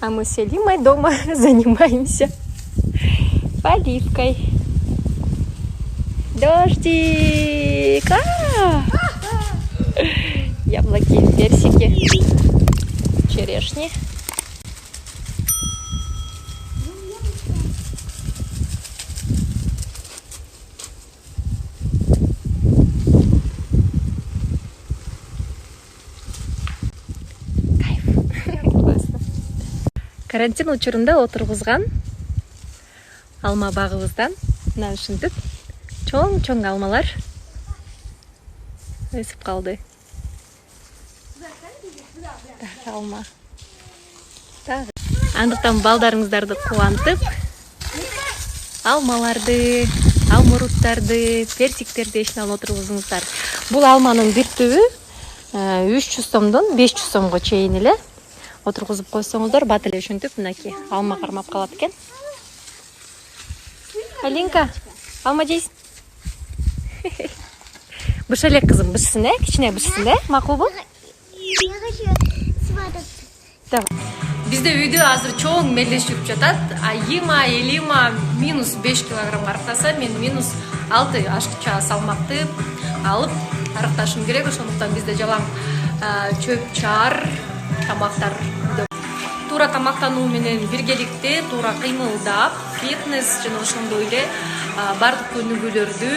А мы с Элимой дома занимаемся поливкой. Дождик! Яблоки, персики, черешни. Карантин учурунда отургузган алма багыбыздан мына ушинтип чоң алмалар өсүп калды. Алма. Андыктан балдарыңыздарды кубантып, алмаларды, алмуруттарды, персиктерди ишине алып отургузуңуздар. Бул алманын бир түбү 300 сомдон 500 сомго чейин эле отургузуп койсоңуздар, бат эле ушинтип мынакей алма кармап калат экен. Алинка, алма жейсиң? Быш элек кызым, бышсын, кичине бышсын, макулбу? Бизде үйдө азыр чоң мелдеш жүрүп жатат. Айыма, Элима минус 5 килограмм арыктаса, мен минус 6 ашыкча салмакты алып арыкташым керек. Ошондуктан бизде жалаң чөп чаар тамактар. Туура тамактануу менен биргеликте туура кыймылдап, фитнес жана ошондой эле бардык көнүгүүлөрдү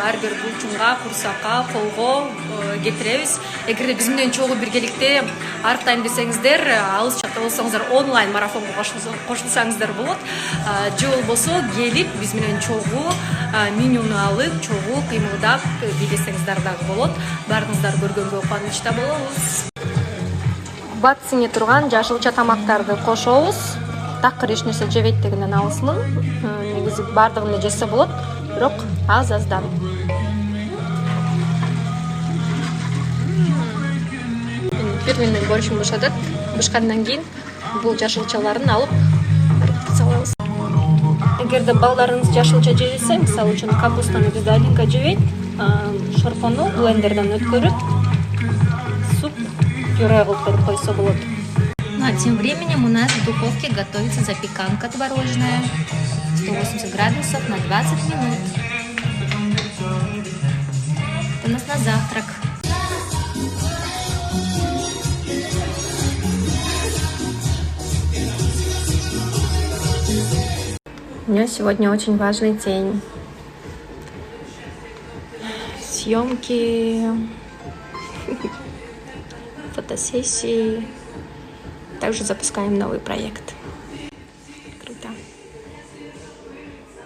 ар бир булчунга, курсакка, колго кетиребиз. Эгерде биз менен чогуу биргеликте арыктайм десеңиздер, алыс жакта болсоңуздар онлайн марафонго кошулсаңыздар болот. Же болбосо келип биз менен чогуу менюну алып, чогуу кыймылдап бийлесеңиздер дагы болот. Баарыңыздар көргөнгө кубанычта болобуз. Батсыңе турган жашылча тамактарды кошобуз. Такыр эч нерсе жебейт дегенден алысмын. Негизи бардыгын эле жесе болот, бирок аз-аздан. Бир-биринен борщун бошотот. Бышкандан кийин бул жашылчаларын алып салабыз. Эгерде балдарыңыз жашылча жесе, мисалы үчүн капустаны бизде Алинка жебейт, шорпону блендерден өткөрүп пюре кылып койсо болот. Ну а тем временем у нас в духовке готовится запеканка творожная. 180 градусов на 20 минут. Это у нас на завтрак. У меня сегодня очень важный день. Съемки, фотосессии. Также запускаем новый проект. Круто.